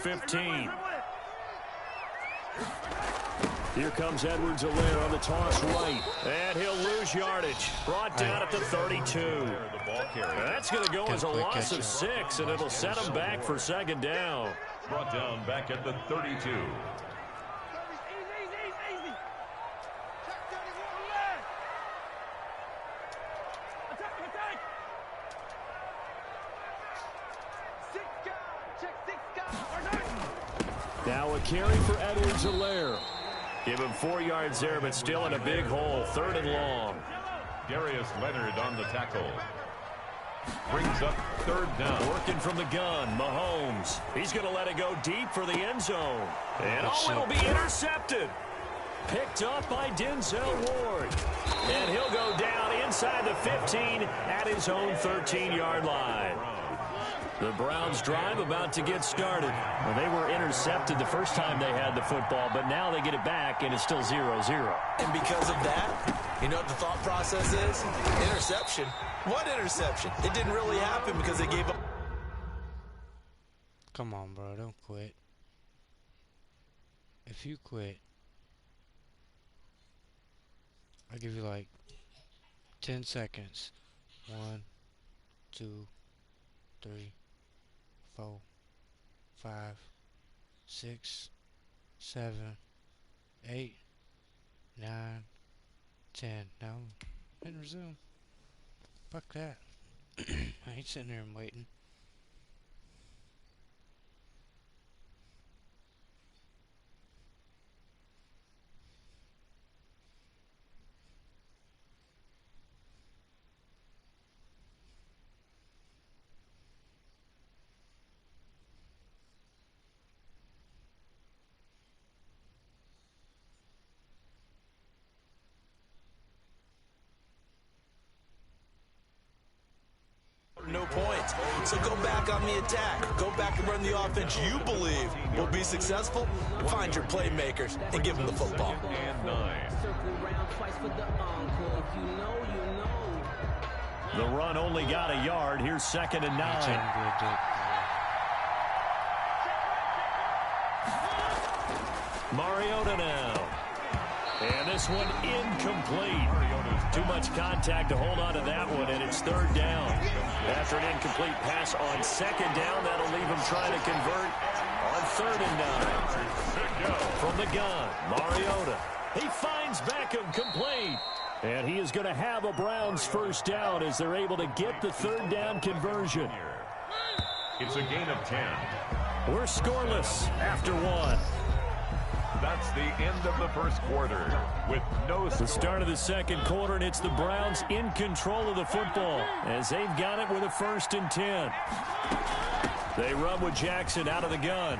15. Here comes Edwards-Helaire on the toss right. And he'll lose yardage. Brought down at the 32. That's going to go as a loss of 6, and it'll set him back for second down. Brought down back at the 32. Now a carry for Edwards-Helaire. Give him 4 yards there, but still in a big hole. 3rd and long. Darius Leonard on the tackle. Brings up 3rd down. Working from the gun, Mahomes. He's going to let it go deep for the end zone. And it'll be intercepted. Picked up by Denzel Ward. And he'll go down inside the 15 at his own 13-yard line. The Browns drive about to get started. Well, they were intercepted the first time they had the football, but now they get it back, and it's still 0-0. And because of that, you know what the thought process is? Interception. What interception? It didn't really happen because they gave up. Come on, bro. Don't quit. If you quit, I'll give you like 10 seconds. 1, 2, 3, 4, 5, 6, 7, 8, 9, 10. Now, hit resume. Fuck that. I ain't sitting there and waiting. No points. So go back on the attack. Go back and run the offense you believe will be successful. Find your playmakers and give them the football. And 9. The run only got a yard. Here's 2nd and 9. Mariota now. And this one incomplete. Too much contact to hold on to that one, and it's 3rd down. After an incomplete pass on 2nd down, that'll leave him trying to convert on 3rd and 9. From the gun, Mariota. He finds Beckham complete. And he is going to have a Browns first down as they're able to get the 3rd down conversion. It's a gain of 10. We're scoreless after 1. That's the end of the first quarter with no score. The start of the second quarter, and it's the Browns in control of the football as they've got it with a 1st and 10. They run with Jackson out of the gun.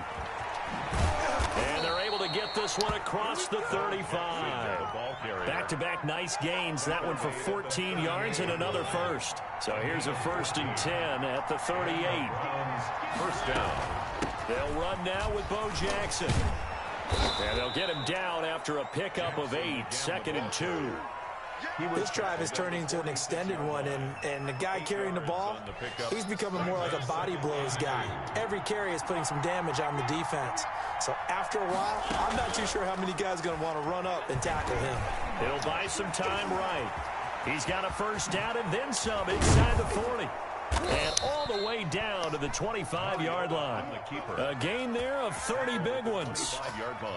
And they're able to get this one across the 35. Back-to-back nice gains. That one for 14 yards and another first. So here's a 1st and 10 at the 38. First down. They'll run now with Bo Jackson. And they'll get him down after a pickup of 8. 2nd and 2. This drive is turning into an extended one, and the guy carrying the ball, he's becoming more like a body blows guy. Every carry is putting some damage on the defense. So after a while, I'm not too sure how many guys are going to want to run up and tackle him. It'll buy some time right. He's got a first down and then some inside the 40. And all the way down to the 25-yard line. A gain there of 30 big ones.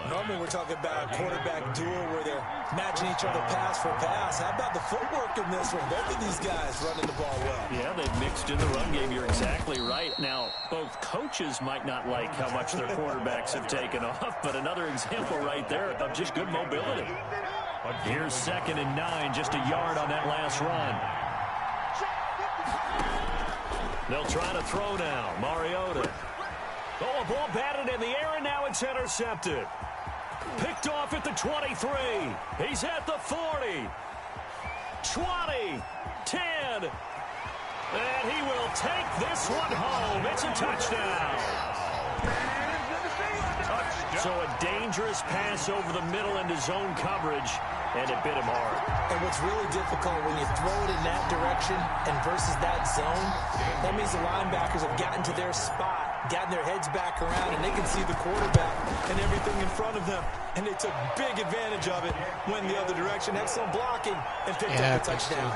Normally we're talking about a quarterback duel where they're matching each other pass for pass. How about the footwork in this one? Both of these guys running the ball well. Yeah, they've mixed in the run game. You're exactly right. Now, both coaches might not like how much their quarterbacks have taken off, but another example right there of just good mobility. Here's 2nd and 9, just a yard on that last run. They'll try to throw now. Mariota. Oh, a ball batted in the air, and now it's intercepted. Picked off at the 23. He's at the 40. 20. 10. And he will take this one home. It's a touchdown. So a dangerous pass over the middle into zone coverage, and it bit him hard. And what's really difficult when you throw it in that direction and versus that zone, that means the linebackers have gotten to their spot gotten their heads back around, and they can see the quarterback and everything in front of them. And they took big advantage of it, went the other direction. Excellent blocking, and picked up a touchdown.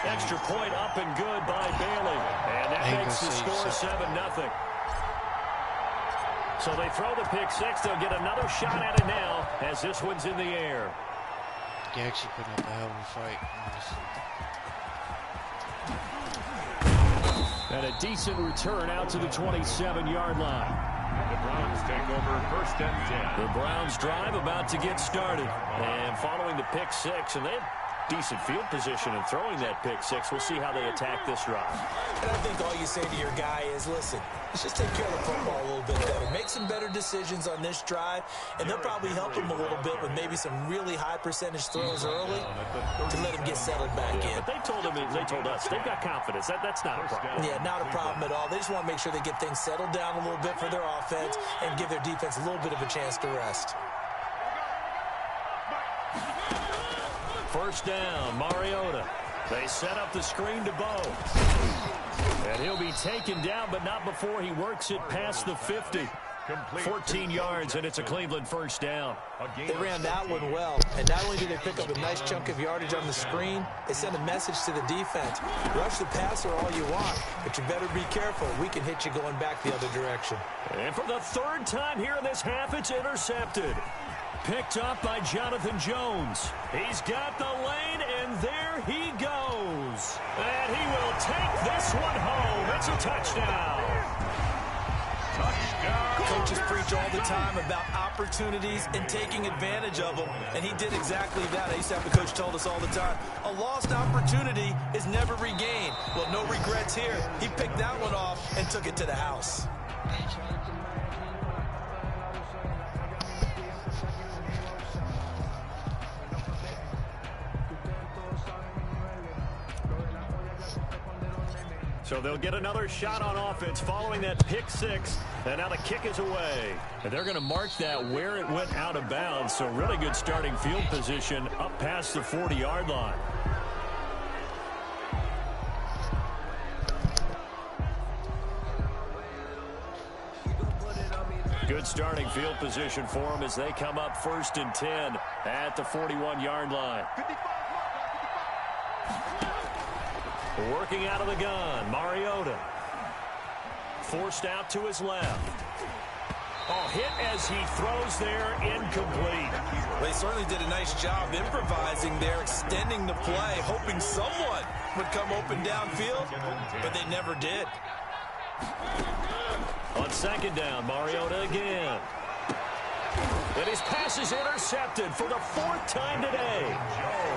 Extra point up and good by Bailey. And that makes the score 7-0. So they throw the pick six. They'll get another shot at it now as this one's in the air. He actually put up a hell of a fight. And a decent return out to the 27-yard line. The Browns take over first and 10. The Browns drive about to get started. And following the pick six, and they have decent field position in throwing that pick six. We'll see how they attack this drive. And I think all you say to your guy is, listen, let's just take care of the football a little bit better. Make some better decisions on this drive, and they'll probably help him a little bit with maybe some really high percentage throws early to let him get settled back in. But they told us, they've got confidence. That's not a problem. Yeah, not a problem at all. They just want to make sure they get things settled down a little bit for their offense and give their defense a little bit of a chance to rest. First down, Mariota. They set up the screen to Bo. And he'll be taken down, but not before he works it past the 50. 14 yards, and it's a Cleveland first down. They ran that one well, and not only did they pick up a nice chunk of yardage on the screen, they sent a message to the defense. Rush the passer all you want, but you better be careful. We can hit you going back the other direction. And for the third time here in this half, it's intercepted. Picked up by Jonathan Jones. He's got the lane, and there he goes. And he will take this one home. It's a touchdown. Touchdown. Coaches preach all the time about opportunities and taking advantage of them, and he did exactly that. I used to have a coach told us all the time, a lost opportunity is never regained. Well, no regrets here. He picked that one off and took it to the house. So they'll get another shot on offense following that pick six. And now the kick is away. And they're going to mark that where it went out of bounds. So really good starting field position up past the 40-yard line. Good starting field position for them as they come up first and 10 at the 41-yard line. Working out of the gun, Mariota. Forced out to his left. Oh, hit as he throws there, incomplete. Well, they certainly did a nice job improvising there, extending the play, hoping someone would come open downfield, but they never did. On second down, Mariota again. And his pass is intercepted for the fourth time today.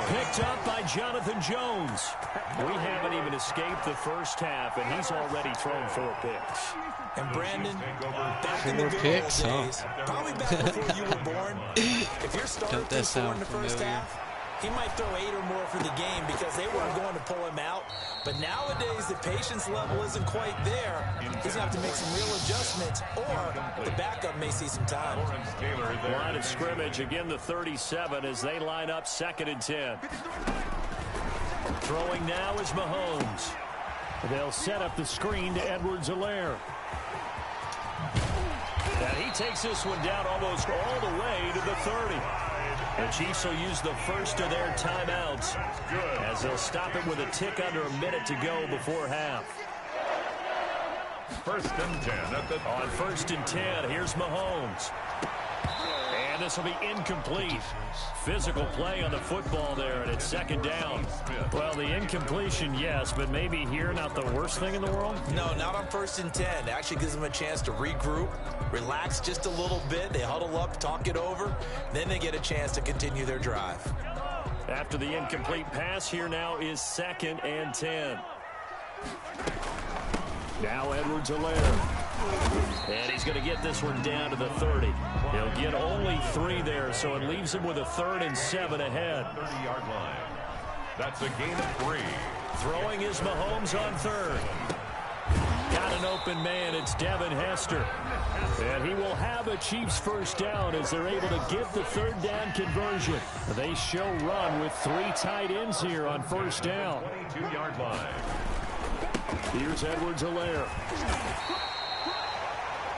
Picked up by Jonathan Jones. We haven't even escaped the first half, and he's already thrown 4 picks. And Brandon, back in the good old days, probably back before you were born, if your starter threw 4 in the first half, he might throw 8 or more for the game because they weren't going to pull him out. But nowadays, the patience level isn't quite there. He's going to have to make some real adjustments, or the backup may see some time. Line of scrimmage, again the 37 as they line up second and 10. Throwing now is Mahomes. They'll set up the screen to Edwards-Helaire. And he takes this one down almost all the way to the 30. The Chiefs will use the first of their timeouts as they'll stop it with a tick under a minute to go before half. First and 10. On first and 10, here's Mahomes. And this will be incomplete. Physical play on the football there, and it's second down. Well, the incompletion, yes, but maybe here not the worst thing in the world? No, not on first and 10. It actually gives them a chance to regroup, relax just a little bit. They huddle up, talk it over. Then they get a chance to continue their drive. After the incomplete pass, here now is second and 10. Now Edwards-Helaire. And he's going to get this one down to the 30. He'll get only 3 there, so it leaves him with a 3rd and 7 ahead. 30-yard line. That's a gain of 3. Throwing is Mahomes on 3rd. Got an open man. It's Devin Hester. And he will have a Chiefs first down as they're able to get the 3rd down conversion. They show run with 3 tight ends here on first down. 22-yard line. Here's Edwards-Helaire.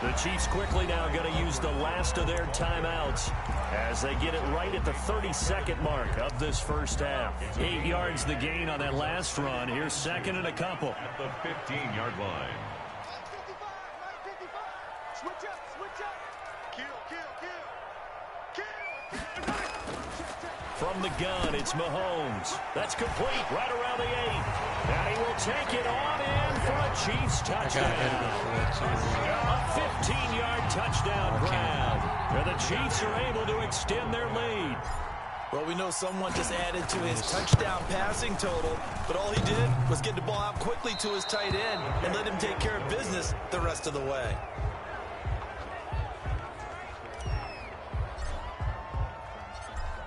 The Chiefs quickly now going to use the last of their timeouts as they get it right at the 32nd mark of this first half. 8 yards the gain on that last run. Here's second and a couple. At the 15-yard line. Switch up. Kill. From the gun, it's Mahomes. That's complete right around the 8. And he will take it on in for a Chiefs touchdown. A 15-yard touchdown grab. And the Chiefs are able to extend their lead. Well, we know someone just added to his touchdown passing total, but all he did was get the ball out quickly to his tight end and let him take care of business the rest of the way.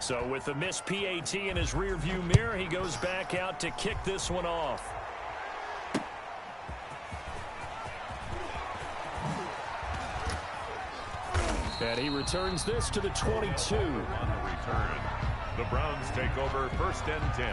So with the missed PAT in his rearview mirror, he goes back out to kick this one off. And he returns this to the 22. On the return, the Browns take over 1st and 10.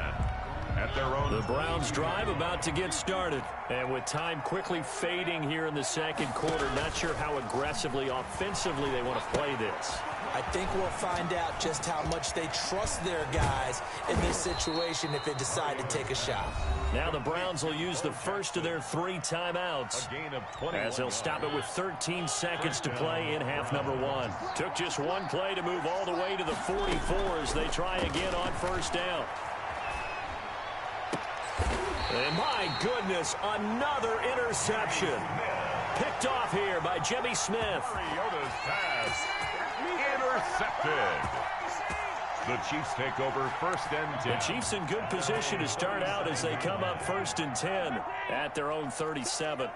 At their own. The Browns drive about to get started. And with time quickly fading here in the second quarter, not sure how aggressively, offensively they want to play this. I think we'll find out just how much they trust their guys in this situation if they decide to take a shot. Now the Browns will use the first of their 3 timeouts, A gain of 21 as they'll stop it with 13 seconds to play in half number 1. Took just one play to move all the way to the 44 as they try again on first down. And my goodness, another interception. Picked off here by Jimmy Smith. Mariota's pass. Intercepted. The Chiefs take over 1st and 10. The Chiefs in good position to start out as they come up 1st and 10 at their own 37.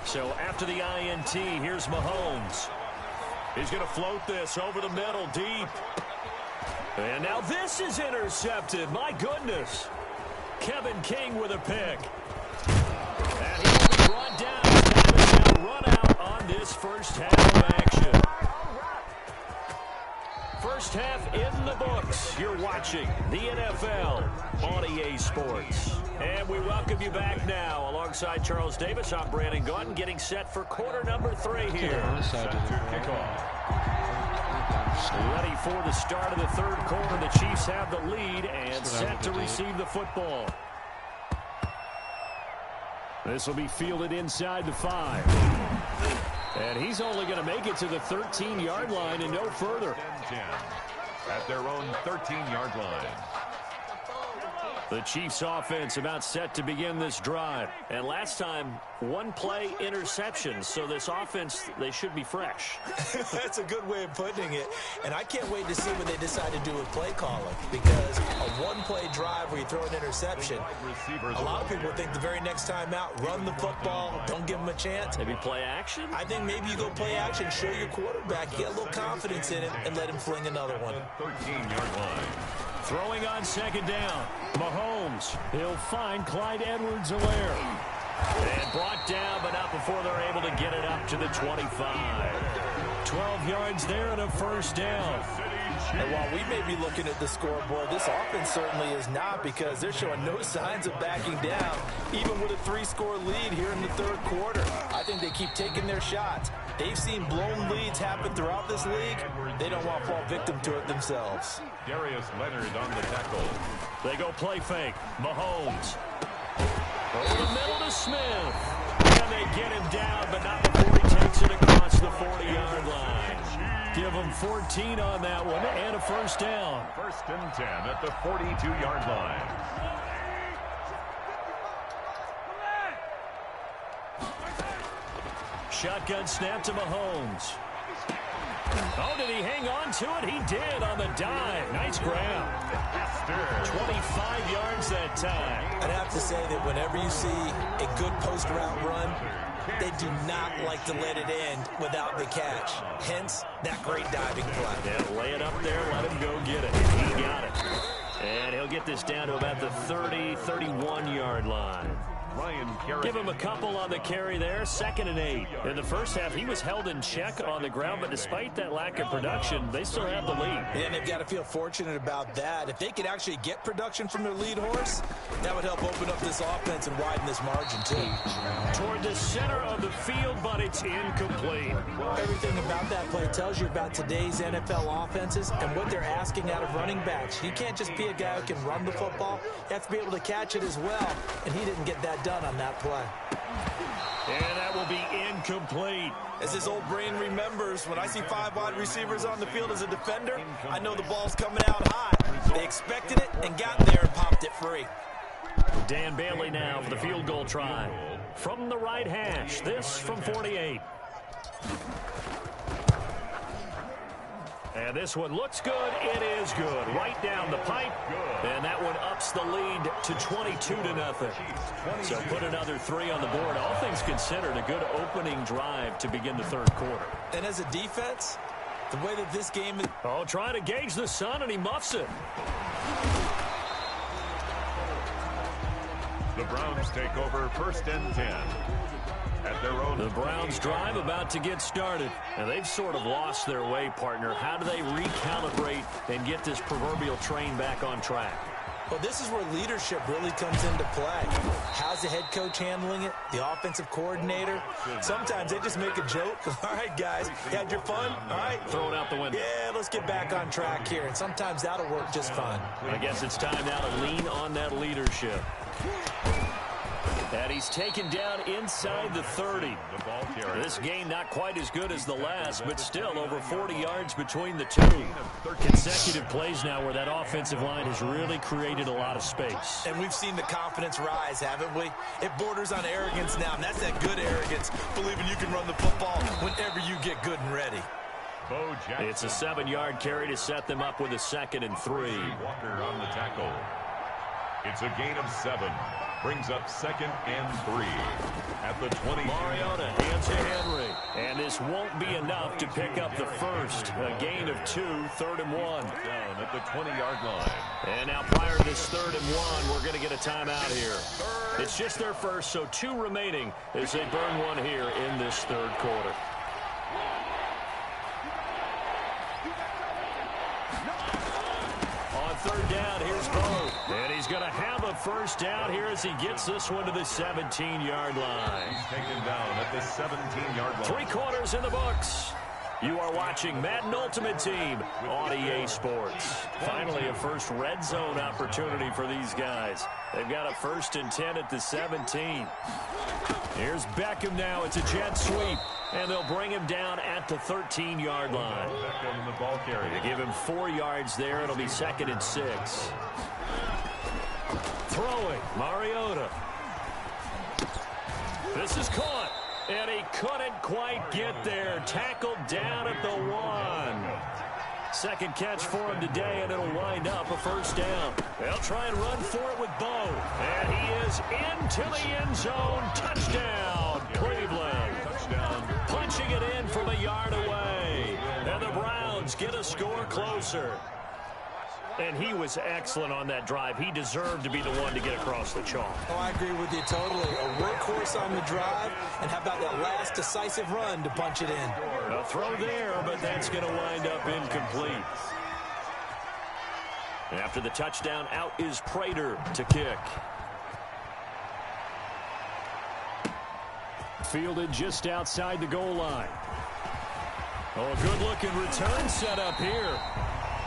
So after the INT, here's Mahomes. He's going to float this over the middle deep. And now this is intercepted. My goodness. Kevin King with a pick. And he will be brought down. Time is now run out on this first half of action. First half in the books. You're watching the NFL on EA Sports. And we welcome you back now. Alongside Charles Davis, I'm Brandon Gaunt, getting set for quarter number 3 here. Set to kick off. Ready for the start of the third quarter. The Chiefs have the lead and set to receive the football. This will be fielded inside the 5. And he's only going to make it to the 13-yard line and no further. 10 at their own 13-yard line. The Chiefs offense about set to begin this drive. And last time, one play interception. So this offense, they should be fresh. That's a good way of putting it. And I can't wait to see what they decide to do with play calling. Because a one-play drive where you throw an interception, a lot of people think the very next time out, run the football, don't give them a chance. Maybe play action? I think maybe you go play action, show your quarterback, get a little confidence in him, and let him fling another one. 13-yard line. Throwing on second down. Mahomes. He'll find Clyde Edwards-Helaire. And brought down, but not before they're able to get it up to the 25. 12 yards there and a first down. And while we may be looking at the scoreboard, this offense certainly is not, because they're showing no signs of backing down, even with a 3-score lead here in the third quarter. I think they keep taking their shots. They've seen blown leads happen throughout this league. They don't want to fall victim to it themselves. Darius Leonard on the tackle. They go play fake. Mahomes. Over the middle to Smith. And they get him down, but not before he takes it across the 40-yard line. Give him 14 on that one and a first down. 1st and 10 at the 42-yard line. Shotgun snap to Mahomes. Oh, did he hang on to it? He did on the dive. Nice grab. 25 yards that time. I'd have to say that whenever you see a good post-route run, they do not like to let it end without the catch. Hence, that great diving play. Yeah, lay it up there, let him go get it. He got it. And he'll get this down to about the 30, 31-yard line. Give him a couple on the carry there, 2nd and 8. In the first half, he was held in check on the ground, but despite that lack of production, they still have the lead. And they've got to feel fortunate about that. If they could actually get production from their lead horse, that would help open up this offense and widen this margin, too. Toward the center of the field, but it's incomplete. Everything about that play tells you about today's NFL offenses and what they're asking out of running backs. You can't just be a guy who can run the football. You have to be able to catch it as well, and he didn't get that done on that play. And that will be incomplete. As his old brain remembers, when I see 5 wide receivers on the field as a defender, I know the ball's coming out high. They expected it and got there and popped it free. Dan Bailey now for the field goal try. From the right hash, this from 48. And this one looks good. It is good. Right down the pipe. And that one ups the lead to 22-0. So put another 3 on the board. All things considered, a good opening drive to begin the third quarter. And as a defense, the way that this game is... Oh, trying to gauge the sun, and he muffs it. The Browns take over 1st and 10. At their own. The Browns drive about to get started. And they've sort of lost their way, partner. How do they recalibrate and get this proverbial train back on track? Well, this is where leadership really comes into play. How's the head coach handling it? The offensive coordinator? Sometimes they just make a joke. All right, guys, you had your fun? All right. Throw it out the window. Yeah, let's get back on track here. And sometimes that'll work just fine. I guess it's time now to lean on that leadership. And he's taken down inside the 30. This game not quite as good as the last, but still over 40 yards between the two. Consecutive plays now where that offensive line has really created a lot of space. And we've seen the confidence rise, haven't we? It borders on arrogance now, and that's that good arrogance, believing you can run the football whenever you get good and ready. It's a 7-yard carry to set them up with a 2nd and 3. Walker on the tackle. It's a gain of 7. Brings up 2nd and 3 at the 20. Mariota hands to Henry. And this won't be enough to pick up the first. A gain of 2, 3rd and 1. Down at the 20-yard line. And now prior to this 3rd and 1, we're going to get a timeout here. It's just their first, so 2 remaining as they burn one here in this third quarter. On 3rd down, here's Bo. And he's going to have a first down here as he gets this one to the 17-yard line. He's taken down at the 17-yard line. 3 quarters in the books. You are watching Madden Ultimate Team on EA Sports. Finally, a first red zone opportunity for these guys. They've got a 1st and 10 at the 17. Here's Beckham now. It's a jet sweep. And they'll bring him down at the 13-yard line. Beckham in the ball carrier. They give him 4 yards there. It'll be 2nd and 6. Throwing, Mariota. This is caught. And he couldn't quite get there. Tackled down at the 1. Second catch for him today, and it'll wind up a first down. They'll try and run for it with Bo. And he is into the end zone. Touchdown, Cleveland. Touchdown. Punching it in from a yard away. And the Browns get a score closer. And he was excellent on that drive. He deserved to be the one to get across the chalk. Oh, I agree with you totally. A workhorse on the drive, and how about that last decisive run to punch it in? A throw there, but that's going to wind up incomplete. After the touchdown, out is Prater to kick. Fielded just outside the goal line. Oh, a good-looking return set up here.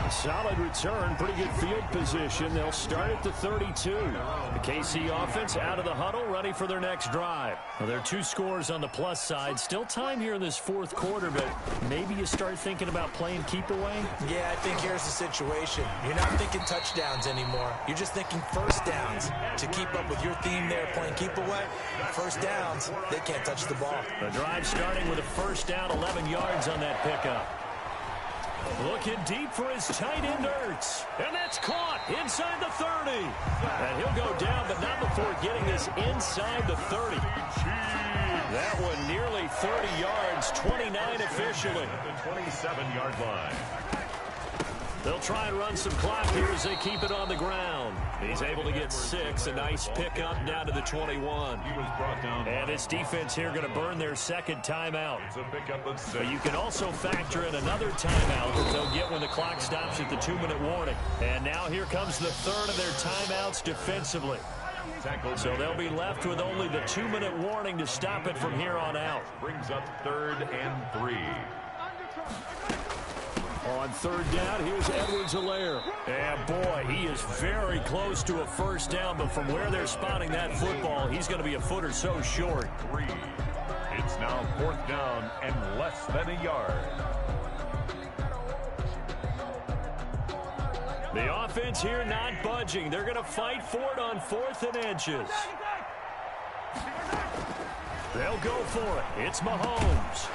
A solid return, pretty good field position. They'll start at the 32. The KC offense out of the huddle, ready for their next drive. Well, there are 2 scores on the plus side. Still time here in this 4th quarter, but maybe you start thinking about playing keep away? Yeah, I think here's the situation. You're not thinking touchdowns anymore. You're just thinking first downs. To keep up with your theme there, playing keep away, first downs, they can't touch the ball. The drive starting with a first down, 11 yards on that pickup. Looking deep for his tight end, Ertz. And that's caught inside the 30. And he'll go down, but not before getting this inside the 30. That one nearly 30 yards, 29 officially. At the 27-yard line. They'll try and run some clock here as they keep it on the ground. He's able to get 6. A nice pickup down to the 21. He was brought down. And this defense here going to burn their second timeout. It's a pickup of 6. But you can also factor in another timeout that they'll get when the clock stops at the 2-minute warning. And now here comes the third of their timeouts defensively. So they'll be left with only the 2-minute warning to stop it from here on out. Brings up 3rd and 3. On 3rd down, here's Edwards-Helaire. And boy, he is very close to a first down, but from where they're spotting that football, he's going to be a foot or so short. 3. It's now 4th down and less than a yard. The offense here not budging. They're going to fight for it on 4th and inches. They'll go for it. It's Mahomes.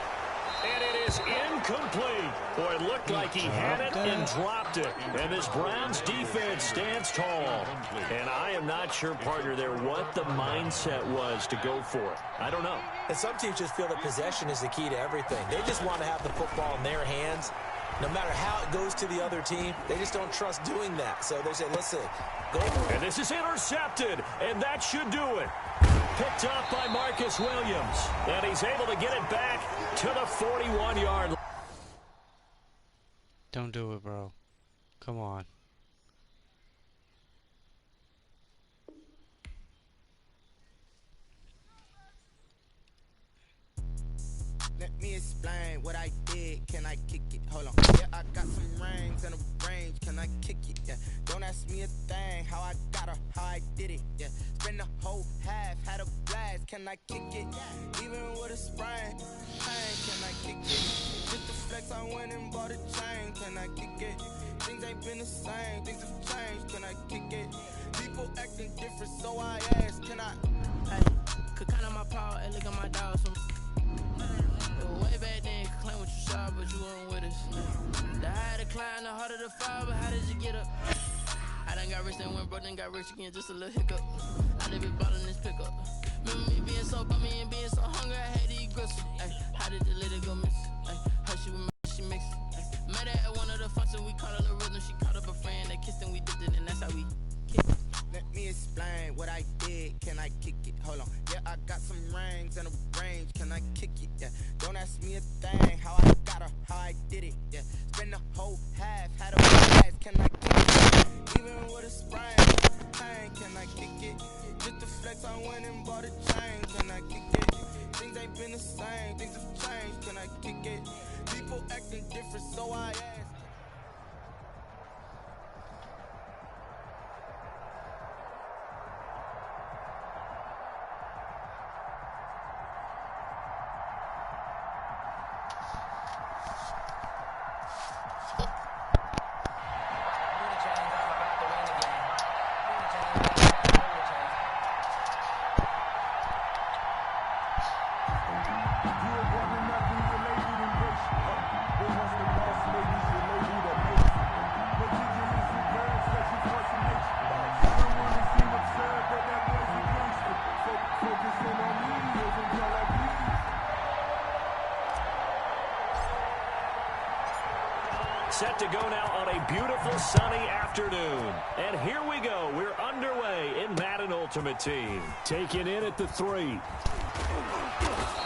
And it is incomplete. Boy, it looked like he had it and dropped it. And this Browns defense stands tall. And I am not sure, partner, there what the mindset was to go for it. I don't know. And some teams just feel that possession is the key to everything. They just want to have the football in their hands. No matter how it goes to the other team, they just don't trust doing that. So they say, listen, go for it. And this is intercepted, and that should do it. Picked up by Marcus Williams. And he's able to get it back to the 41-yard line. Don't do it, bro. Come on. Let me explain what I did. Can I kick it? Hold on. Yeah, I got some rings and a range. Can I kick it? Yeah. Don't ask me a thing. How I got her, how I did it. Yeah. Spend the whole half, had a blast. Can I kick it? Even with a sprain. Hey, can I kick it? With the flex, I went and bought a chain. Can I kick it? Things ain't been the same. Things have changed. Can I kick it? People acting different, so I ask. Can I? Hey, could count on my power and look at my dogs. Way back then, could claim what you saw, but you weren't with us. The higher the climb, the harder the fall, but how did you get up? I done got rich and went broke, then got rich again, just a little hiccup. I live it ballin' this pickup. Remember me being so bummy and being so hungry, I had to eat gristle. Ay, how did the lady go miss? Ay, how she with me, she mixed. Met her at one of the functions, we caught her the rhythm, she caught up a friend, they kissed and we dipped it, and that's how we kicked it. Let me explain what I did. Can I kick it? Hold on. Yeah, I got some rings and a range. Can I kick it? Yeah. Don't ask me a thing. How I got her, how I did it. Yeah. Spend the whole half, had a blast. Can I kick it? Even with a sprain. Hey, can I kick it? Just the flex, I went and bought a chain. Can I kick it? Things ain't been the same. Things have changed. Can I kick it? People acting different, so I ask. Set to go now on a beautiful sunny afternoon. And here we go. We're underway in Madden Ultimate Team. Taken in at the 3.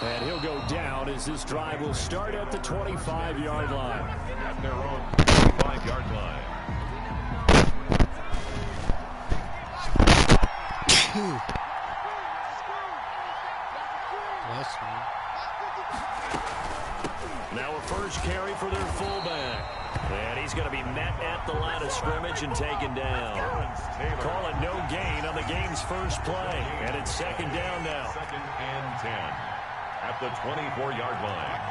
And he'll go down as this drive will start at the 25-yard line. At their own 25-yard line. Now a first carry for their fullback. And he's going to be met at the line of scrimmage and taken down. Calling no gain on the game's first play. And it's 2nd down now. 2nd and 10 at the 24-yard line.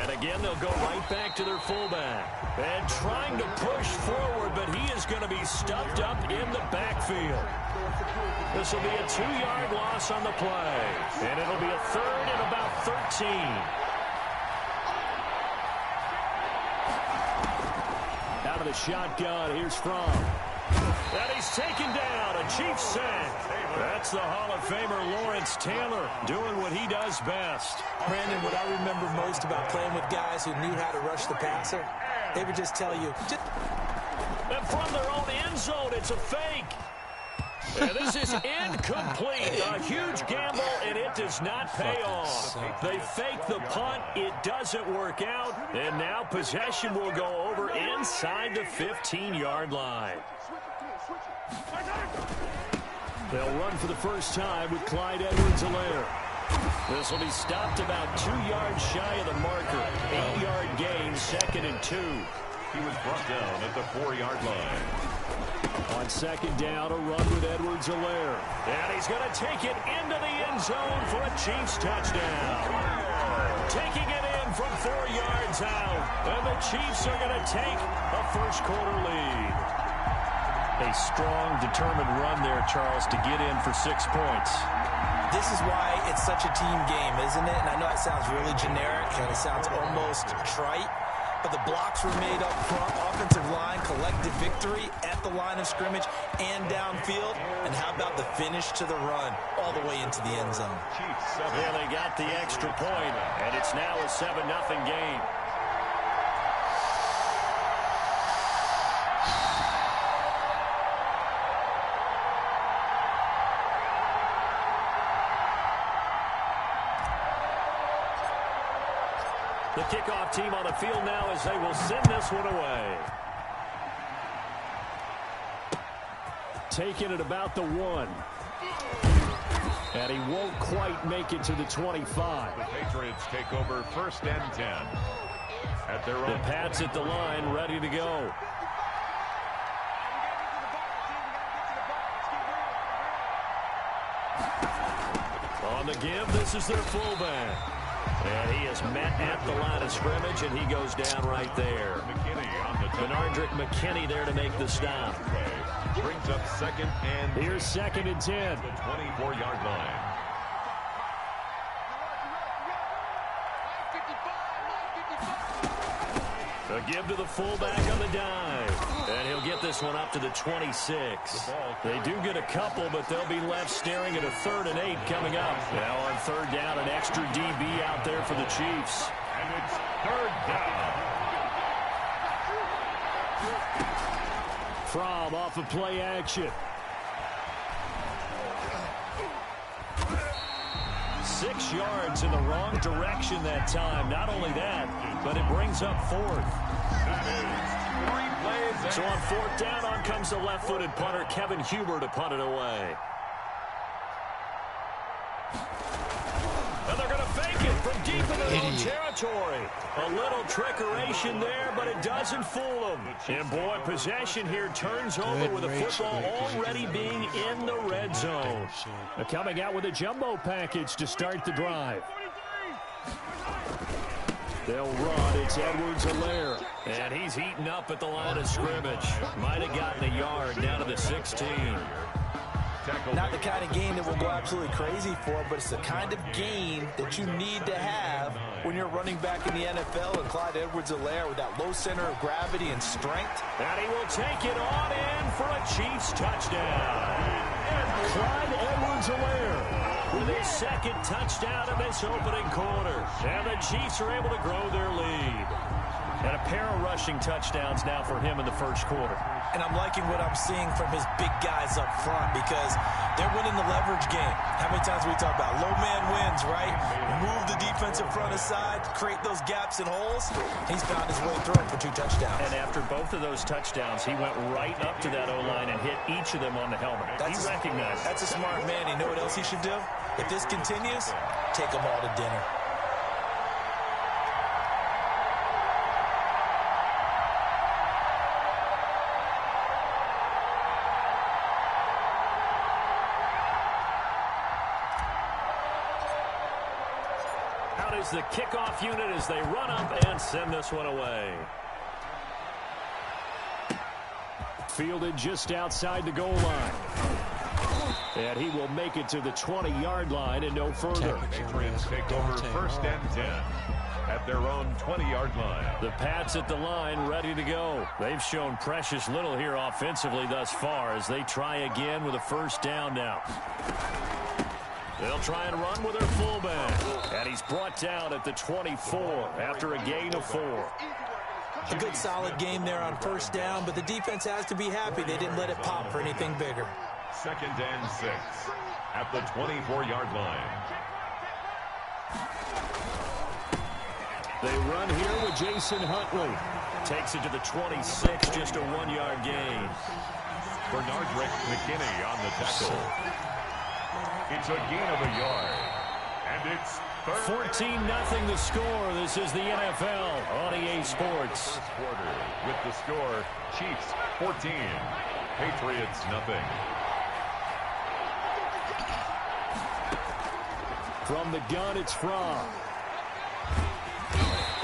And again, they'll go right back to their fullback. And trying to push forward, but he is going to be stuffed up in the backfield. This will be a 2-yard loss on the play. And it'll be a 3rd and about 13. Out of the shotgun, here's Fromm. And he's taken down, a Chiefs sack. That's the Hall of Famer Lawrence Taylor doing what he does best. Brandon, what I remember most about playing with guys who knew how to rush the passer, They would just tell you. And from their own end zone, it's a fake. And this is incomplete. A huge gamble, and it does not pay off. They fake the punt. It doesn't work out. And now possession will go over inside the 15-yard line. They'll run for the first time with Clyde Edwards-Helaire. This will be stopped about 2 yards shy of the marker. 8-yard gain, 2nd and 2. He was brought down at the 4-yard line. On 2nd down, a run with Edwards-Helaire. And he's going to take it into the end zone for a Chiefs touchdown. Taking it in from 4 yards out. And the Chiefs are going to take a first-quarter lead. A strong, determined run there, Charles, to get in for 6 points. This is why it's such a team game, isn't it? And I know it sounds really generic and it sounds almost trite, but the blocks were made up front, offensive line, collective victory at the line of scrimmage and downfield. And how about the finish to the run all the way into the end zone? Yeah, they got the extra point, and it's now a 7-0 game. The kickoff team on the field now as they will send this one away. Taking it about the 1. And he won't quite make it to the 25. The Patriots take over 1st and 10. At their own. The Pats at the line, ready to go. On the give, this is their fullback. And he is met at the line of scrimmage, and he goes down right there. Benardrick McKinney there to make the stop. Brings up 2nd and... Here's 2nd and 10. The 24-yard line. A give to the fullback on the dive. And he'll get this one up to the 26. They do get a couple, but they'll be left staring at a 3rd and 8 coming up. Now on 3rd down, an extra DB out there for the Chiefs. And it's 3rd down. Fromm off of play action. 6 yards in the wrong direction that time. Not only that, but it brings up 4th. That is 3 plays. So on 4th down, on comes the left-footed punter, Kevin Huber, to punt it away. And they're going to fake it from deep in their own territory. A little trickeration there, but it doesn't fool them. And boy, possession here turns over with the football already being in the red zone. They're coming out with a jumbo package to start the drive. They'll run. It's Edwards-Helaire. And he's heating up at the line of scrimmage. Might have gotten a yard down to the 16. Not the kind of game that will go absolutely crazy for, but it's the kind of game that you need to have when you're running back in the NFL. And Clyde Edwards-Helaire with that low center of gravity and strength. And he will take it on in for a Chiefs touchdown. And Clyde Edwards-Helaire with his 2nd touchdown in this opening quarter. And the Chiefs are able to grow their lead. And a pair of rushing touchdowns now for him in the first quarter. And I'm liking what I'm seeing from his big guys up front because they're winning the leverage game. How many times we talk about low man wins, right? Move the defensive front aside, create those gaps and holes. He's found his way through for 2 touchdowns. And after both of those touchdowns, he went right up to that O-line and hit each of them on the helmet. He recognized it. That's a smart man. You know what else he should do? If this continues, take them all to dinner. Is the kickoff unit as they run up and send this one away. Fielded just outside the goal line. And he will make it to the 20-yard line and no further. Patriots take over 1st and 10 at their own 20-yard line. The Pats at the line ready to go. They've shown precious little here offensively thus far as they try again with a 1st down now. They'll try and run with their fullback. And he's brought down at the 24 after a gain of 4. A good solid game there on first down, but the defense has to be happy they didn't let it pop for anything bigger. 2nd and 6 at the 24-yard line. They run here with Jason Huntley. Takes it to the 26, just a 1-yard gain. Bernard Rick McKinney on the tackle. It's a gain of a yard. And it's 14-0 the score. This is the NFL on EA Sports. First quarter with the score, Chiefs 14, Patriots nothing. From the gun, it's Fromm.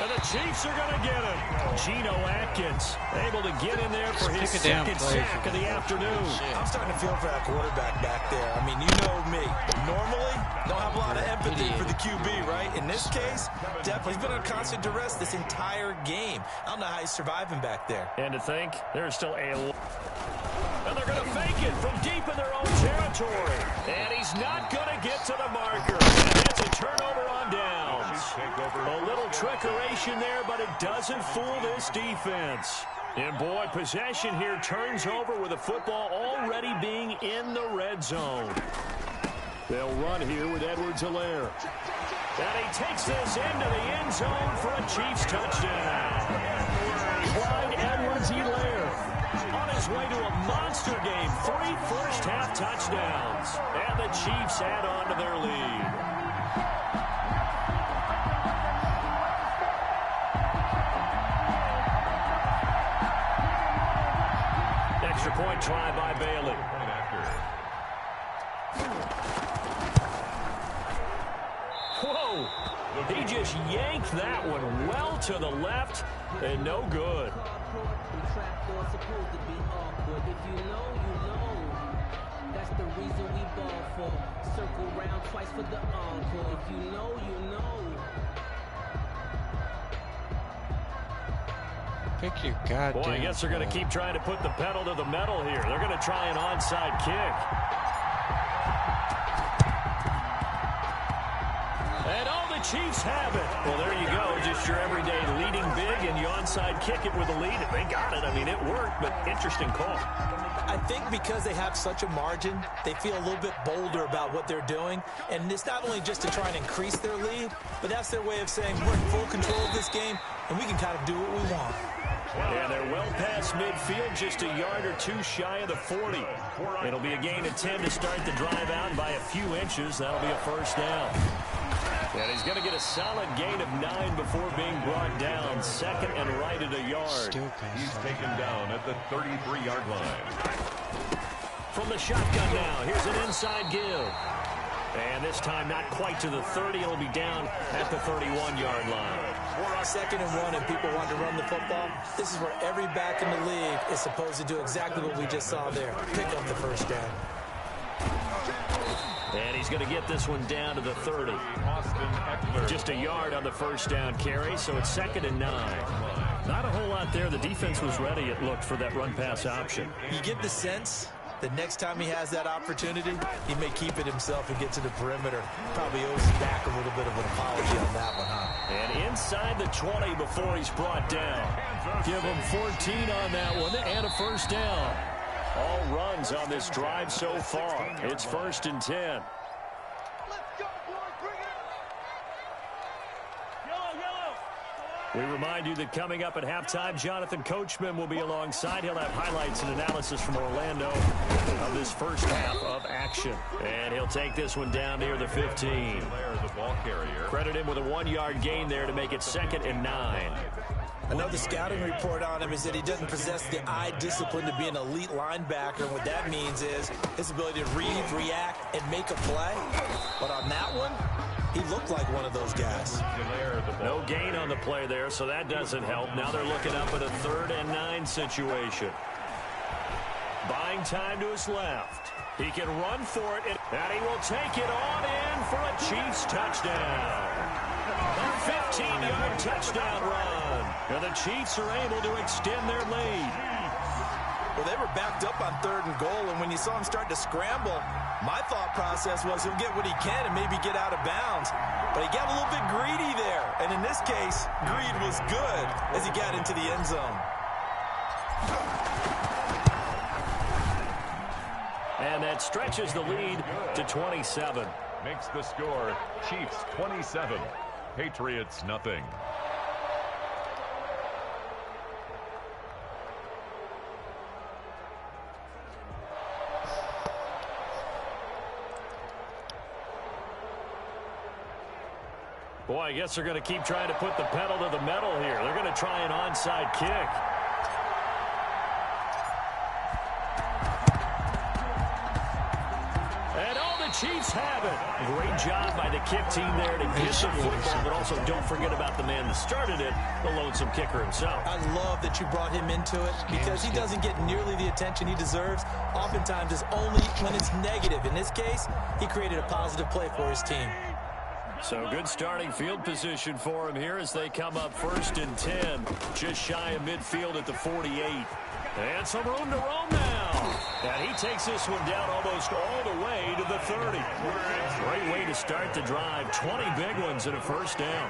And the Chiefs are going to get him. Geno Atkins able to get in there for his second sack of the afternoon. I'm starting to feel for that quarterback back there. I mean, you know me. Normally, don't have a lot of empathy for the QB, right? In this case, definitely he's been on constant duress this entire game. I don't know how he's surviving back there. And to think, there's still a... And they're going to fake it from deep in their own territory. And he's not going to get to the marker. And that's a turnover on downs. A little trickeration there, but it doesn't fool this defense. And boy, possession here turns over with the football already being in the red zone. They'll run here with Edwards-Helaire. And he takes this into the end zone for a Chiefs touchdown. Clyde Edwards-Helaire on his way to a monster game. 3 first-half touchdowns. And the Chiefs add on to their lead. Extra point try by Bailey. Whoa! He just yanked that one well to the left and no good. That's the reason we ball for. Circle round twice for the encore. If you know, you know. Pick your goddamn. Boy, I guess they're going to keep trying to put the pedal to the metal here. They're going to try an onside kick. And all the Chiefs have it. Well, there you go. Just your everyday leading big, and you onside kick it with a lead. They got it. I mean, it worked, but interesting call. I think because they have such a margin, they feel a little bit bolder about what they're doing. And it's not only just to try and increase their lead, but that's their way of saying we're in full control of this game, and we can kind of do what we want. And they're well past midfield, just a yard or two shy of the 40. It'll be a gain of 10 to start the drive out, and by a few inches, that'll be a first down. And he's going to get a solid gain of 9 before being brought down. Second and right at a yard. He's taken down at the 33-yard line. From the shotgun now, here's an inside give. And this time not quite to the 30. It'll be down at the 31-yard line. We're on 2nd and 1 and people want to run the football. This is where every back in the league is supposed to do exactly what we just saw there. Pick up the first down. And he's going to get this one down to the 30. Just a yard on the first down carry, so it's 2nd and 9. Not a whole lot there. The defense was ready, it looked, for that run-pass option. You get the sense that next time he has that opportunity, he may keep it himself and get to the perimeter. Probably owes back a little bit of an apology on that one, huh? And inside the 20 before he's brought down. Give him 14 on that one and a first down. All runs on this drive so far. It's 1st and 10. Let's go, boys. Bring it. Yellow. We remind you that coming up at halftime, Jonathan Coachman will be alongside. He'll have highlights and analysis from Orlando of this first half of action. And he'll take this one down near the 15. The ball carrier. Credit him with a 1-yard gain there to make it 2nd and 9. I know the scouting report on him is that he doesn't possess the eye discipline to be an elite linebacker. And what that means is his ability to read, react, and make a play. But on that one, he looked like one of those guys. No gain on the play there, so that doesn't help. Now they're looking up at a 3rd and 9 situation. Buying time to his left. He can run for it, and he will take it on in for a Chiefs touchdown. A 15-yard touchdown run. And the Chiefs are able to extend their lead. Well, they were backed up on 3rd and goal, and when you saw him start to scramble, my thought process was he'll get what he can and maybe get out of bounds. But he got a little bit greedy there. And in in this case, greed was good as he got into the end zone. And that stretches the lead to 27. Makes the score Chiefs 27, Patriots nothing. Boy, I guess they're going to keep trying to put the pedal to the metal here. They're going to try an onside kick. And all the Chiefs have it. Great job by the kick team there to get the football, but also don't forget about the man that started it, the lonesome kicker himself. I love that you brought him into it because he doesn't get nearly the attention he deserves. Oftentimes it's only when it's negative. In this case, he created a positive play for his team. So good starting field position for him here as they come up 1st and 10. Just shy of midfield at the 48. And some room to roam now. And he takes this one down almost all the way to the 30. Great way to start the drive. 20 big ones and a first down.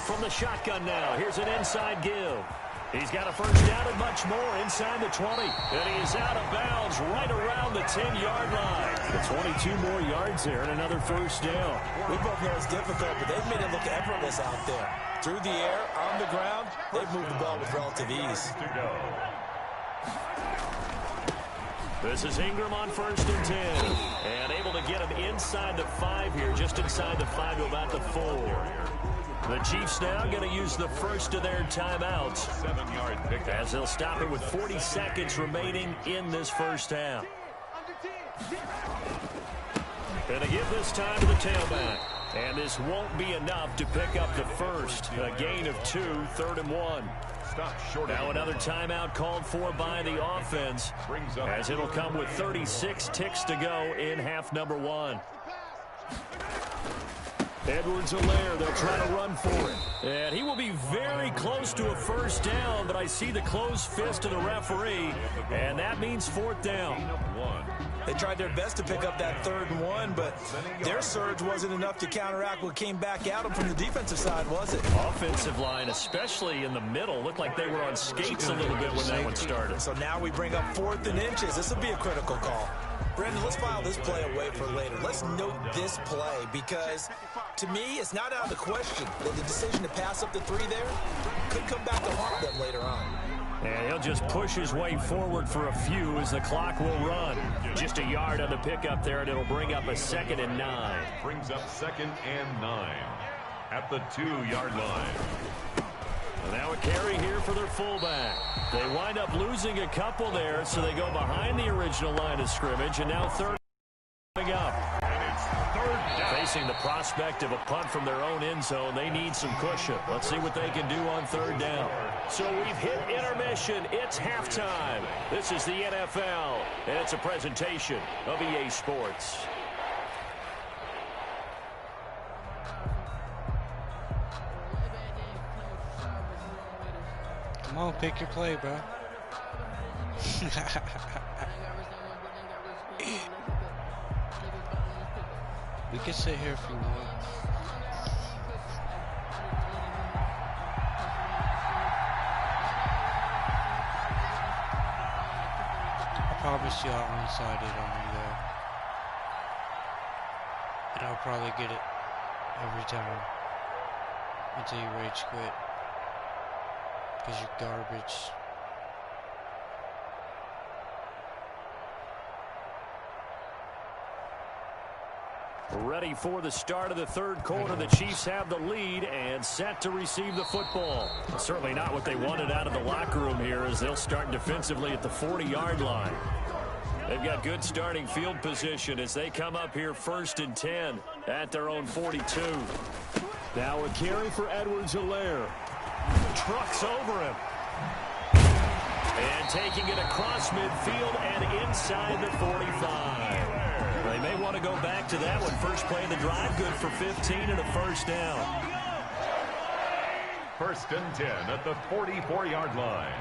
From the shotgun now, here's an inside give. He's got a first down and much more inside the 20. And he is out of bounds right around the 10-yard line. 22 more yards there and another first down. We both know it's difficult, but they've made it look effortless out there. Through the air, on the ground, they've moved the ball with relative ease. This is Ingram on 1st and 10. And able to get him inside the 5 here, just inside the 5 to about the 4. The Chiefs now going to use the first of their timeouts 7-yard pick as they'll stop it with 40 seconds remaining in this first half. Going to give this time to the tailback. And this won't be enough to pick up the first. A gain of 2, 3rd and 1. Now another timeout called for by the offense as it'll come with 36 ticks to go in half number 1. Edwards-Helaire, they'll try to run for it. And he will be very close to a first down, but I see the closed fist of the referee, and that means 4th down. They tried their best to pick up that 3rd and 1, but their surge wasn't enough to counteract what came back at them from the defensive side, was it? Offensive line, especially in the middle, looked like they were on skates a little bit when that one started. So now we bring up 4th and inches. This will be a critical call. Brandon, let's file this play away for later. Let's note this play because, to me, it's not out of the question that the decision to pass up the 3 there could come back to haunt them later on. And he'll just push his way forward for a few as the clock will run. Just a yard on the pickup there, and it'll bring up a 2nd and 9. Brings up 2nd and 9 at the 2-yard line. And now a carry here for their fullback. They wind up losing a couple there, so they go behind the original line of scrimmage, and now 3rd coming up. And it's 3rd down. Facing the prospect of a punt from their own end zone, they need some cushion. Let's see what they can do on 3rd down. So we've hit intermission. It's halftime. This is the NFL, and it's a presentation of EA Sports. Come on, pick your play, bro. We can sit here if you want. I promise you I'll onside it on you there. And I'll probably get it every time until you rage quit. Because you're garbage. Ready for the start of the 3rd quarter. The Chiefs have the lead and set to receive the football. Certainly not what they wanted out of the locker room here as they'll start defensively at the 40-yard line. They've got good starting field position as they come up here 1st and 10 at their own 42. Now a carry for Edwards-Helaire. Trucks over him. And taking it across midfield and inside the 45. They may want to go back to that one. First play of the drive, good for 15 and a first down. 1st and 10 at the 44-yard line.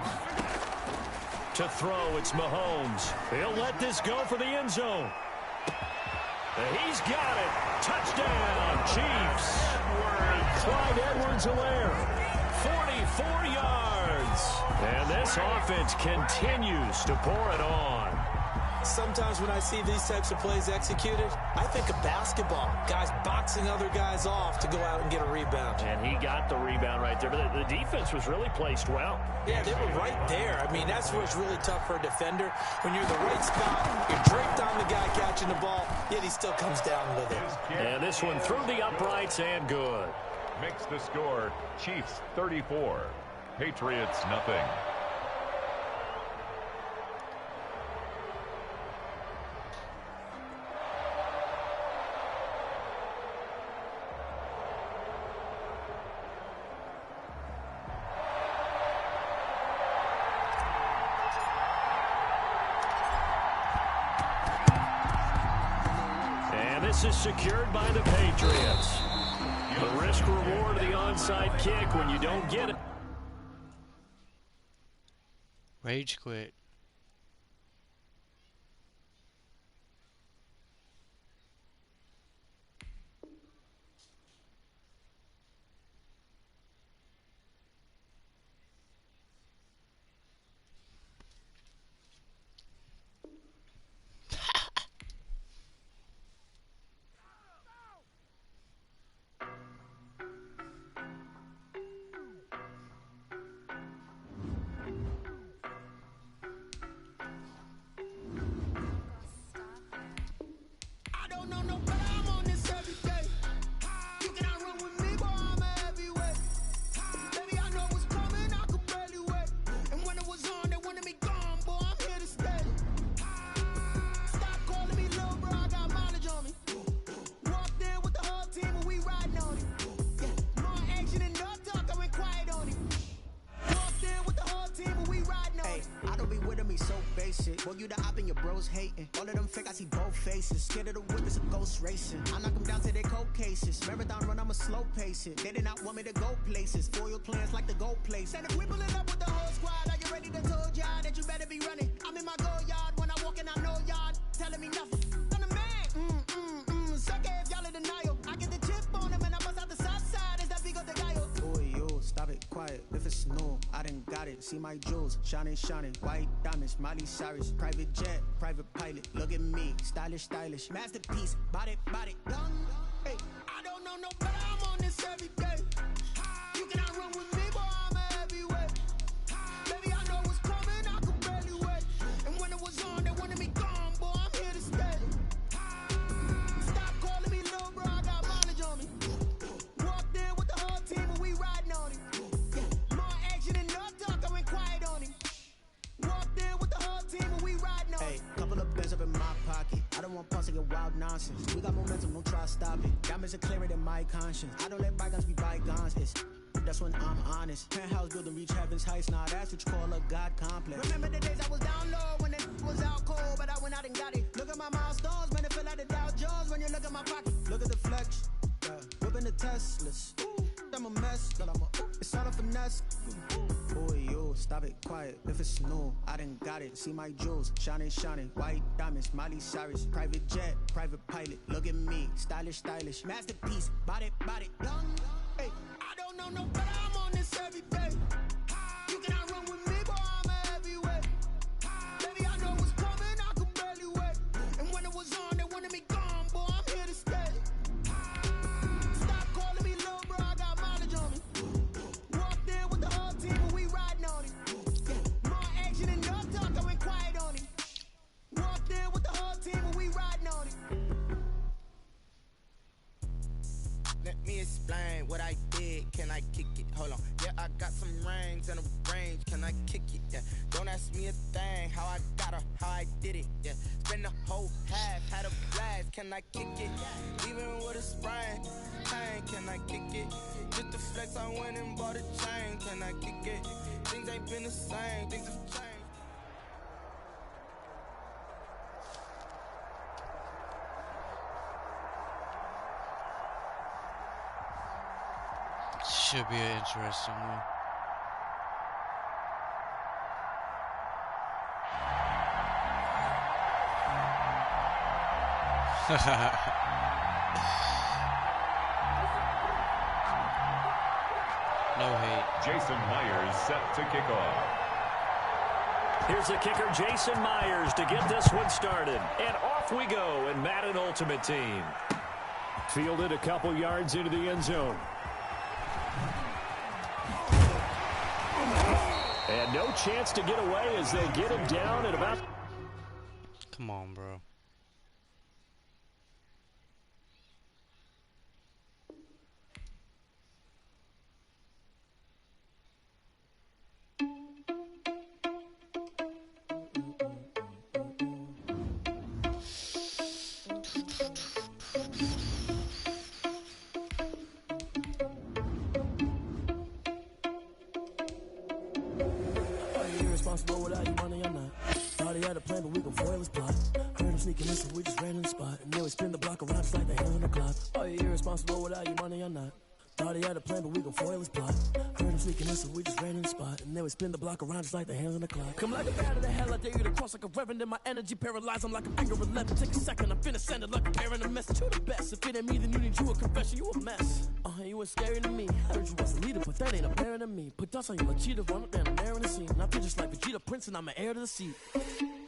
To throw, it's Mahomes. He'll let this go for the end zone. And he's got it. Touchdown, Chiefs. Edwards-Helaire, 44 yards. And this offense continues to pour it on. Sometimes when I see these types of plays executed, I think of basketball. Guys boxing other guys off to go out and get a rebound. And he got the rebound right there. But the defense was really placed well. Yeah, they were right there. I mean, that's where it's really tough for a defender. When you're in the right spot, you're draped on the guy catching the ball, yet he still comes down with it. And this one through the uprights and good. Makes the score Chiefs 34, Patriots nothing. This is secured by the Patriots. The risk reward of the onside kick when you don't get it. Rage quit. Boy, you the op and your bros hating. All of them fake, I see both faces. Scared of the whip, it's a ghost racing. I knock them down to their cold cases. Marathon run, I'ma slow pace it. They did not want me to go places. Foil plans like the gold place. And if we pulling up with the whole squad, are you ready to told y'all that you better be running? I'm in my go yard. When I walk in, I know y'all telling me nothing. I'm the man. Suck it if y'all in denial. I get the chip on them and I bust out the south side. Is that big of the guy? Boy, yo, stop it, quiet. If it's new, I done got it. See my jewels, shining, white diamonds, Miley Cyrus, private jet, private pilot. Look at me, stylish, masterpiece, body, young. Hey, I don't know no better. I'm on this every day. You cannot run with me, boy. I'm a heavyweight. Baby, I know what's coming. I could barely wait. And when it was on, they wanted me gone, boy. I'm here to stay. Stop calling me little bro. I got mileage on me. Walked in with the whole team and we riding on it. More action and no talk. I went quiet on him. Walked in with the whole team and we riding on it. Hey, couple of bands up in my pocket. I don't want pulse to get wild nonsense. We got momentum, don't try to stop it. Diamonds are clearer than my conscience. I don't let bygones be bygones. That's when I'm honest. Penthouse building reach heaven's heights. Now that's what you call a God complex. Remember the days I was down low when it was out cold, but I went out and got it. Look at my milestones, man, it feel like the Dow Jones when you look at my pocket. Look at the flex, whipping the Teslas. I'm a mess, but it's all a finesse. Boy, yo, stop it, quiet. If it's new, I done got it. See my jewels, shining, white diamonds, Miley Cyrus, private jet, private pilot. Look at me, stylish, masterpiece, body, young. Hey, I don't know no better. I'm on this every day. You cannot run with me, boy. I'm a heavyweight. Baby, I know what's coming. I could barely wait. And when it was on, they wanted me gone, boy. I'm here to stay. Stop calling me little bro. I got mileage on me. Walked in with the whole team and we riding on it. More action and no talk. I went quiet on it. Walked in with the whole team and we riding on it. Let me explain what I did. Can I kick it? Hold on. Yeah, I got some rings and a range. Can I kick it? Yeah. Don't ask me a thing. How I got her, how I did it. Yeah. Spend the whole half, had a blast. Can I kick it? Even with a sprain. Pain, can I kick it? Just the flex, I went and bought a chain. Can I kick it? Things ain't been the same. Things have changed. Should be an interesting one. No hate. Jason Myers set to kick off. Here's the kicker, Jason Myers, to get this one started. And off we go in Madden Ultimate Team. Fielded a couple yards into the end zone. And no chance to get away as they get him down at about... Come on, bro. Irresponsible without your money, I'm not. Thought he had a plan, but we gon' foil his plot. Heard him sneaking in, so we just ran in the spot. And then we spin the block around just like the hands on the clock. Are you irresponsible without your money, I'm not. Thought he had a plan, but we gon' foil his plot. Heard him sneaking in, so we just ran in the spot. And then we spin the block around just like the hands on the clock. Come like a bat of the hell, I dare you to cross like a reverend. In my energy paralyzed, I'm like a finger 11. Take a second, I'm finna send it like a parent a message. You the best, if it ain't me, then you need you a confession. You a mess. You was scary to me. Heard you was a leader, but that ain't apparent to me. Put dust on you, a cheater, run up down, I'm there in the scene. I feel just like Vegeta Prince, and I'm an heir to the seat.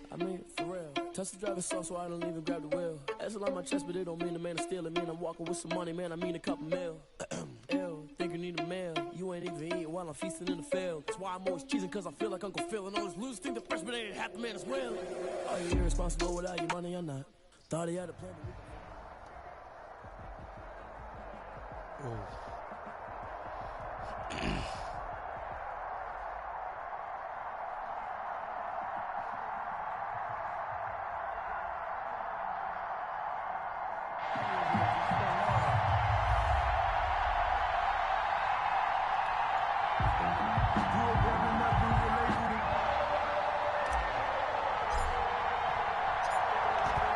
I mean, for real. Touch the driver's soft, so I don't even grab the wheel. That's on my chest, but it don't mean the man is stealing. Mean I'm walking with some money, man. I mean a couple mil. Ew, think you need a meal. You ain't even eating while I'm feasting in the field. That's why I'm always cheesing, cause I feel like Uncle Phil. And all those losers think the freshman ain't half the man as well. Are you irresponsible without your money? I'm not. Thought he had a plan.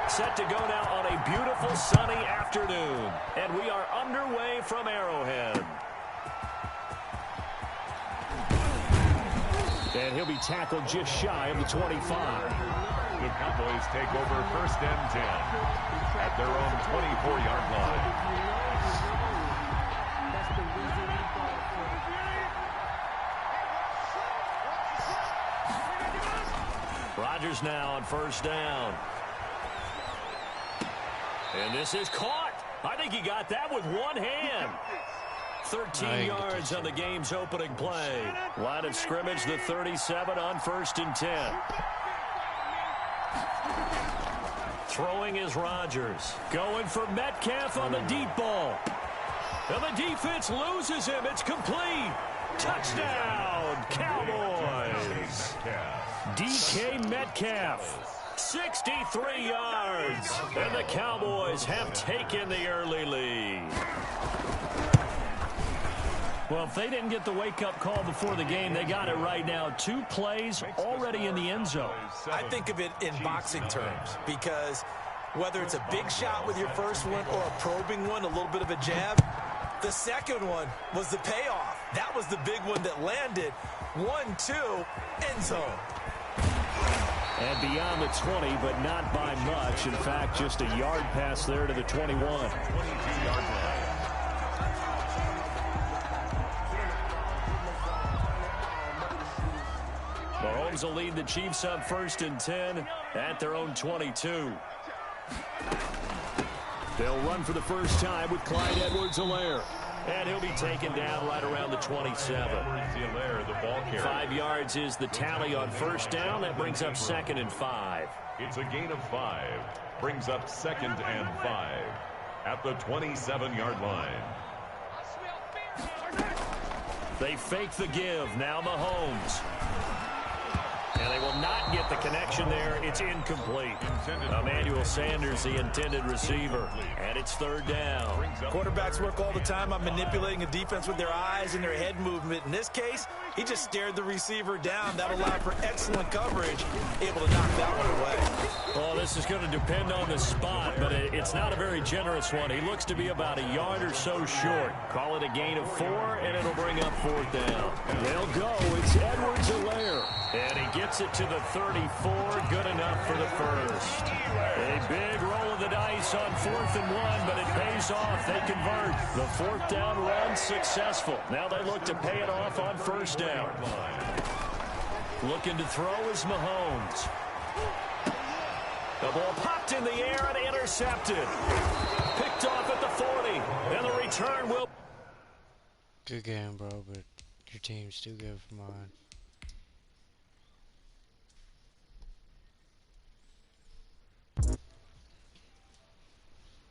Set to go now on a beautiful sunny afternoon. And we are underway from Arrowhead. And he'll be tackled just shy of the 25. The Cowboys take over 1st and 10 at their own 24-yard line. Rodgers now on 1st down. And this is caught. I think he got that with one hand. 13 yards on the game's opening play. Line of scrimmage, the 37 on 1st and 10. Throwing is Rodgers. Going for Metcalf on the deep ball. And the defense loses him. It's complete. Touchdown, Cowboys. DK Metcalf. 63 yards. And the Cowboys have taken the early lead. Well, if they didn't get the wake-up call before the game, they got it right now. 2 plays already in the end zone. I think of it in boxing terms because whether it's a big shot with your first one or a probing one, a little bit of a jab, the second one was the payoff. That was the big one that landed. 1-2, end zone. And beyond the 20, but not by much. In fact, just a yard pass there to the 21. 22-yard line. Mahomes will lead the Chiefs up 1st and 10 at their own 22. They'll run for the first time with Clyde Edwards-Helaire. And he'll be taken down right around the 27. The ball carrier. 5 yards is the tally on 1st down. That brings up 2nd and 5. It's a gain of 5. Brings up 2nd and 5 at the 27-yard line. They fake the give. Now Mahomes. And they will not get the connection there. It's incomplete. Emmanuel Sanders, the intended receiver. And it's 3rd down. Quarterbacks work all the time on manipulating a defense with their eyes and their head movement. In this case, he just stared the receiver down. That allowed for excellent coverage, able to knock that one away. Well, this is going to depend on the spot, but it's not a very generous one. He looks to be about a yard or so short. Call it a gain of 4, and it'll bring up 4th down. They'll go. It's Edwards-Helaire. And he gets gets it to the 34. Good enough for the first. A big roll of the dice on 4th and 1, but it pays off. They convert. The 4th down run successful. Now they look to pay it off on 1st down. Looking to throw is Mahomes. The ball popped in the air and intercepted. Picked off at the 40. And the return will... Good game, bro, but your team's too good for mine.